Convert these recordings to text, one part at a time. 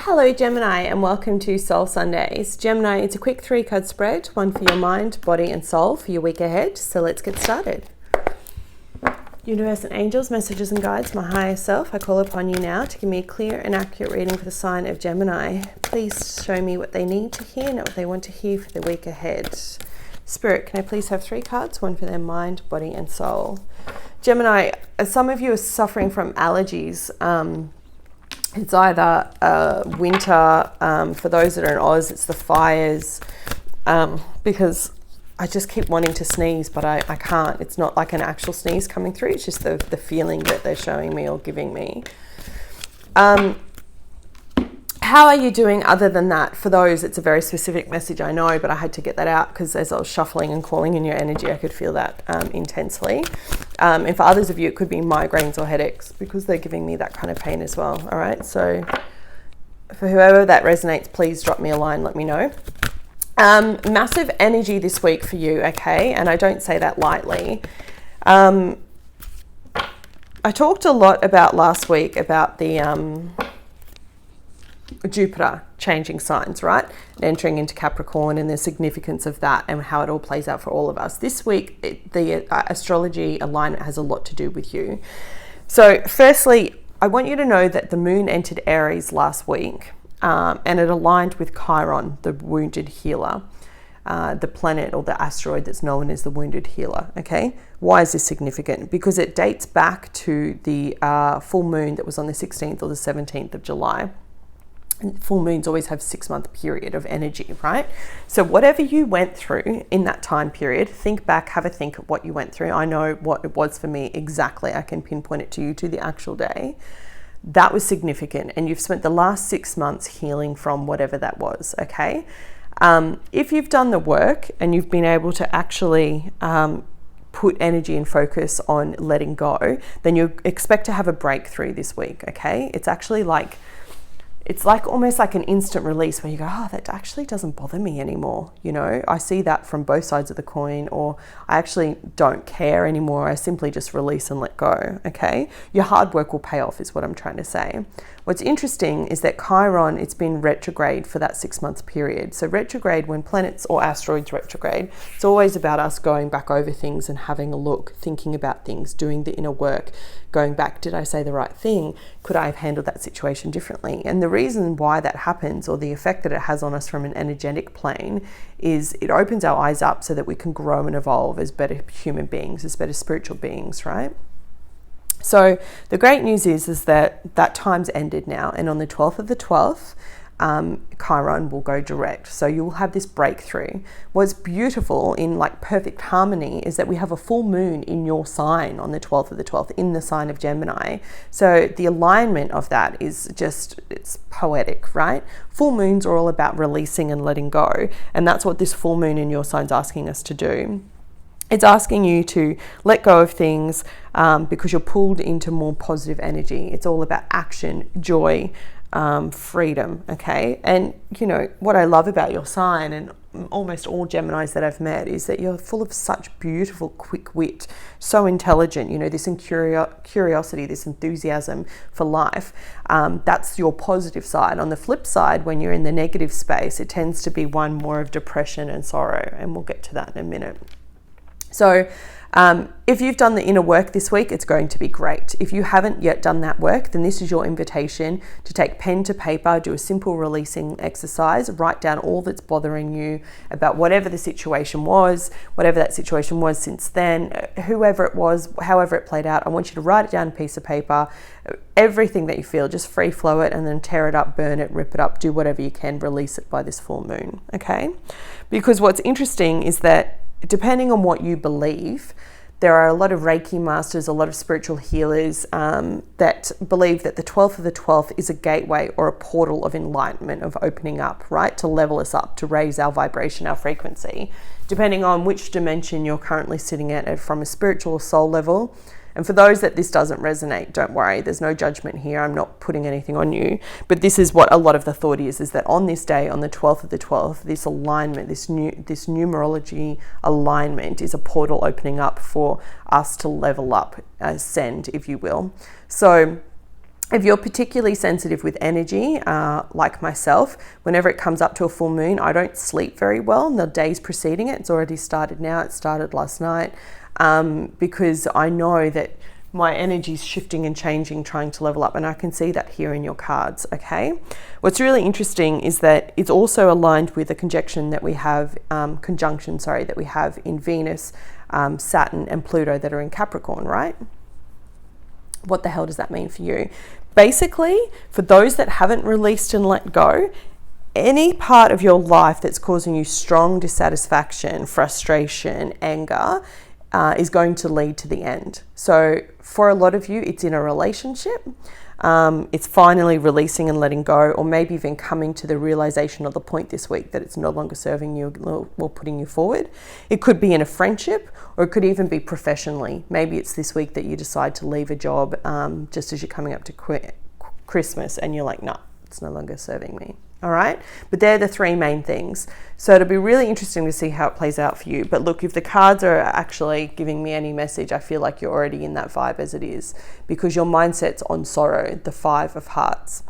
Hello Gemini, and welcome to Soul Sundays. Gemini, it's a quick 3-card spread, one for your mind, body and soul for your week ahead. So let's get started. Universe and angels, messages and guides, my higher self, I call upon you now to give me a clear and accurate reading for the sign of Gemini. Please show me what they need to hear, not what they want to hear for the week ahead. Spirit, can I please have 3 cards, one for their mind, body and soul? Gemini, some of you are suffering from allergies. It's either winter, for those that are in Oz, it's the fires, because I just keep wanting to sneeze, but I can't. It's not like an actual sneeze coming through, it's just the feeling that they're showing me or giving me. How are you doing other than that? For those, it's a very specific message, I know, but I had to get that out because as I was shuffling and calling in your energy, I could feel that intensely. And for others of you, it could be migraines or headaches because they're giving me that kind of pain as well. All right, so for whoever that resonates, please drop me a line, let me know. Massive energy this week for you, okay? And I don't say that lightly. I talked a lot about last week about the Jupiter changing signs, right? And entering into Capricorn and the significance of that and how it all plays out for all of us. This week, the astrology alignment has a lot to do with you. So firstly, I want you to know that the moon entered Aries last week and it aligned with Chiron, the wounded healer, the planet or the asteroid that's known as the wounded healer, okay? Why is this significant? Because it dates back to the full moon that was on the 16th or the 17th of July. Full moons always have 6-month period of energy, right? So whatever you went through in that time period, think back, have a think of what you went through. I know what it was for me exactly. I can pinpoint it to you to the actual day. That was significant. And you've spent the last 6 months healing from whatever that was, okay? If you've done the work and you've been able to actually put energy and focus on letting go, then you expect to have a breakthrough this week, okay? It's actually like, it's like almost like an instant release where you go, oh, that actually doesn't bother me anymore. You know, I see that from both sides of the coin, or I actually don't care anymore. I simply just release and let go. Okay. Your hard work will pay off is what I'm trying to say. What's interesting is that Chiron, it's been retrograde for that 6-month period. So retrograde, when planets or asteroids retrograde, it's always about us going back over things and having a look, thinking about things, doing the inner work, going back, did I say the right thing? Could I have handled that situation differently? And the reason why that happens, or the effect that it has on us from an energetic plane, is it opens our eyes up so that we can grow and evolve as better human beings, as better spiritual beings, right? So the great news is that that time's ended now, and on the 12th of the 12th, Chiron will go direct. So you will have this breakthrough. What's beautiful in like perfect harmony is that we have a full moon in your sign on the 12th of the 12th in the sign of Gemini. So the alignment of that is just, it's poetic, right? Full moons are all about releasing and letting go. And that's what this full moon in your sign's asking us to do. It's asking you to let go of things because you're pulled into more positive energy. It's all about action, joy, freedom, okay? And you know what I love about your sign, and almost all Geminis that I've met, is that you're full of such beautiful quick wit, so intelligent, you know, this curiosity, this enthusiasm for life. That's your positive side. On the flip side, when you're in the negative space, it tends to be one more of depression and sorrow, and we'll get to that in a minute. So if you've done the inner work this week, it's going to be great. If you haven't yet done that work, then this is your invitation to take pen to paper, do a simple releasing exercise, write down all that's bothering you about whatever the situation was, whatever that situation was since then, whoever it was, however it played out. I want you to write it down on a piece of paper, everything that you feel, just free flow it, and then tear it up, burn it, rip it up, do whatever you can, release it by this full moon, okay? Because what's interesting is that depending on what you believe, there are a lot of Reiki masters, a lot of spiritual healers that believe that the 12th of the 12th is a gateway or a portal of enlightenment, of opening up, right? To level us up, to raise our vibration, our frequency, depending on which dimension you're currently sitting at from a spiritual or soul level. And for those that this doesn't resonate, don't worry, there's no judgment here. I'm not putting anything on you. But this is what a lot of the thought is that on this day, on the 12th of the 12th, this alignment, this numerology alignment is a portal opening up for us to level up, ascend, if you will. So If you're particularly sensitive with energy, like myself, whenever it comes up to a full moon, I don't sleep very well in the days preceding it. It's already started now. It started last night, because I know that my energy is shifting and changing, trying to level up. And I can see that here in your cards, okay? What's really interesting is that it's also aligned with a conjunction that we have in Venus, Saturn and Pluto that are in Capricorn, right? What the hell does that mean for you? Basically, for those that haven't released and let go, any part of your life that's causing you strong dissatisfaction, frustration, anger, is going to lead to the end. So for a lot of you, it's in a relationship. It's finally releasing and letting go, or maybe even coming to the realization or the point this week that it's no longer serving you or putting you forward. It could be in a friendship, or it could even be professionally. Maybe it's this week that you decide to leave a job just as you're coming up to Christmas and you're like, no, it's no longer serving me. All right, but they're the three main things. So it'll be really interesting to see how it plays out for you. But look, if the cards are actually giving me any message, I feel like you're already in that vibe as it is, because your mindset's on sorrow, the 5 of Hearts.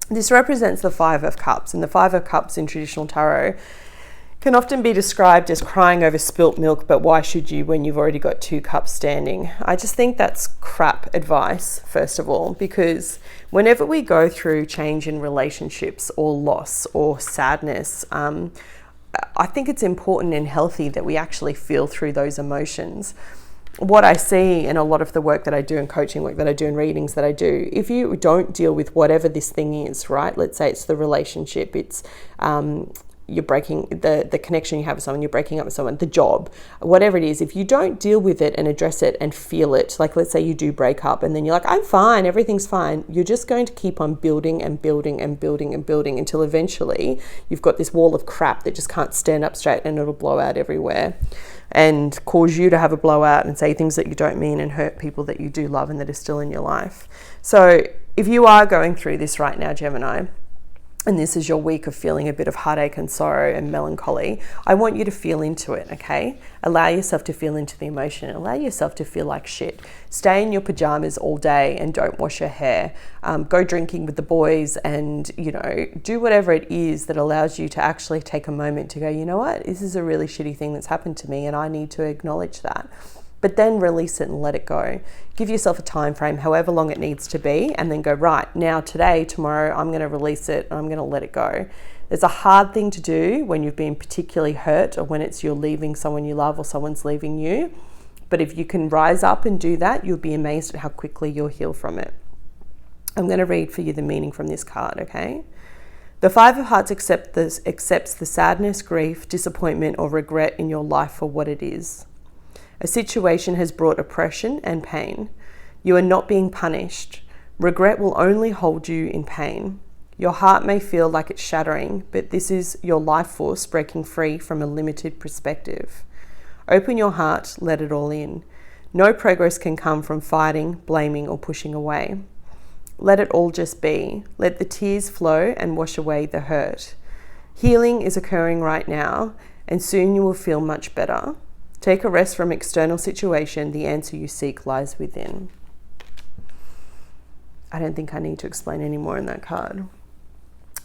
This represents the 5 of Cups, and the 5 of Cups in traditional tarot can often be described as crying over spilt milk, but why should you when you've already got 2 cups standing? I just think that's crap advice, first of all, because whenever we go through change in relationships or loss or sadness, I think it's important and healthy that we actually feel through those emotions. What I see in a lot of the work that I do in coaching work that I do in readings that I do, if you don't deal with whatever this thing is, right? Let's say it's the relationship, it's you're breaking the connection you have with someone, you're breaking up with someone, the job, whatever it is, if you don't deal with it and address it and feel it, like let's say you do break up and then you're like, I'm fine, everything's fine, you're just going to keep on building and building and building and building until eventually you've got this wall of crap that just can't stand up straight, and it'll blow out everywhere and cause you to have a blowout and say things that you don't mean and hurt people that you do love and that are still in your life. So if you are going through this right now, Gemini, and this is your week of feeling a bit of heartache and sorrow and melancholy, I want you to feel into it, okay? Allow yourself to feel into the emotion. Allow yourself to feel like shit. Stay in your pajamas all day and don't wash your hair. Go drinking with the boys and, do whatever it is that allows you to actually take a moment to go, you know what? This is a really shitty thing that's happened to me and I need to acknowledge that. But then release it and let it go. Give yourself a time frame, however long it needs to be, and then go, right, now, today, tomorrow, I'm going to release it and I'm going to let it go. It's a hard thing to do when you've been particularly hurt, or when it's you're leaving someone you love or someone's leaving you. But if you can rise up and do that, you'll be amazed at how quickly you'll heal from it. I'm going to read for you the meaning from this card, okay? The 5 of Hearts accepts the sadness, grief, disappointment, or regret in your life for what it is. A situation has brought oppression and pain. You are not being punished. Regret will only hold you in pain. Your heart may feel like it's shattering, but this is your life force breaking free from a limited perspective. Open your heart, let it all in. No progress can come from fighting, blaming, or pushing away. Let it all just be. Let the tears flow and wash away the hurt. Healing is occurring right now, and soon you will feel much better. Take a rest from external situation. The answer you seek lies within. I don't think I need to explain any more in that card.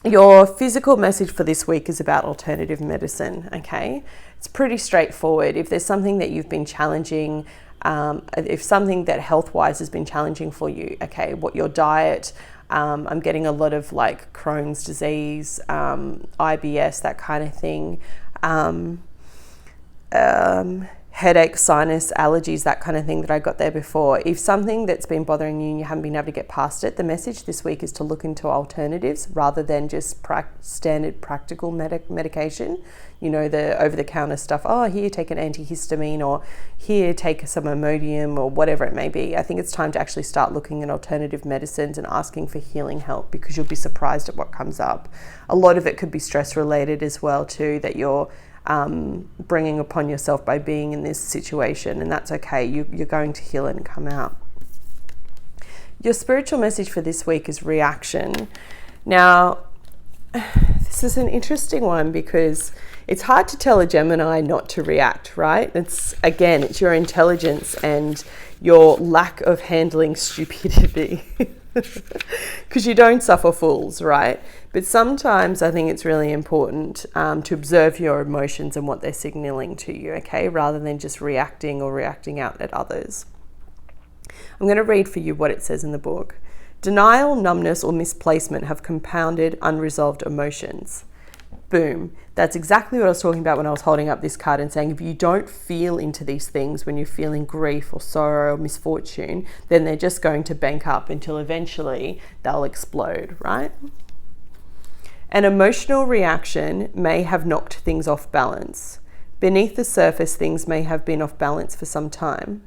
Your physical message for this week is about alternative medicine, okay? It's pretty straightforward. If there's something that you've been challenging, if something that health-wise has been challenging for you, okay, what your diet, I'm getting a lot of like Crohn's disease, IBS, that kind of thing. Headache, sinus, allergies, that kind of thing that I got there before. If something that's been bothering you and you haven't been able to get past it, the message this week is to look into alternatives rather than just standard practical medication. The over-the-counter stuff. Oh, here, take an antihistamine, or here, take some Imodium, or whatever it may be. I think it's time to actually start looking at alternative medicines and asking for healing help, because you'll be surprised at what comes up. A lot of it could be stress-related as well too, that you're bringing upon yourself by being in this situation, and that's okay. You're going to heal it and come out. Your spiritual message for this week is reaction. Now, this is an interesting one because it's hard to tell a Gemini not to react, right? It's your intelligence and your lack of handling stupidity. because you don't suffer fools, right? But sometimes I think it's really important to observe your emotions and what they're signaling to you, okay, rather than just reacting out at others. I'm going to read for you what it says in the book. Denial, numbness, or misplacement have compounded unresolved emotions. Boom. That's exactly what I was talking about when I was holding up this card and saying, if you don't feel into these things when you're feeling grief or sorrow or misfortune, then they're just going to bank up until eventually they'll explode, right? An emotional reaction may have knocked things off balance. Beneath the surface, things may have been off balance for some time.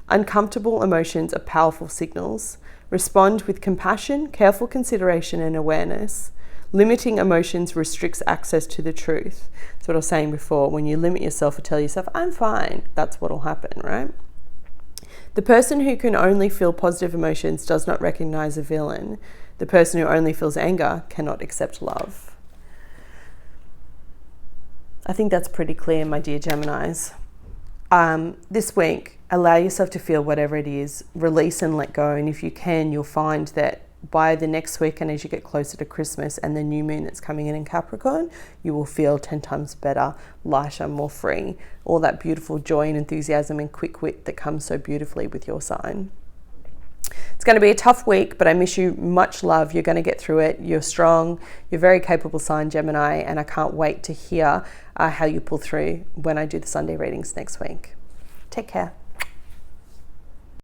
Uncomfortable emotions are powerful signals. Respond with compassion, careful consideration, and awareness. Limiting emotions restricts access to the truth. That's what I was saying before. When you limit yourself or tell yourself, I'm fine, that's what will happen, right? The person who can only feel positive emotions does not recognize a villain. The person who only feels anger cannot accept love. I think that's pretty clear, my dear Geminis. This week, allow yourself to feel whatever it is, release and let go. And if you can, you'll find that by the next week and as you get closer to Christmas and the new moon that's coming in Capricorn, you will feel 10 times better, lighter, more free. All that beautiful joy and enthusiasm and quick wit that comes so beautifully with your sign. It's going to be a tough week, but I wish you much love. You're going to get through it. You're strong. You're very capable sign, Gemini, and I can't wait to hear how you pull through when I do the Sunday readings next week. Take care.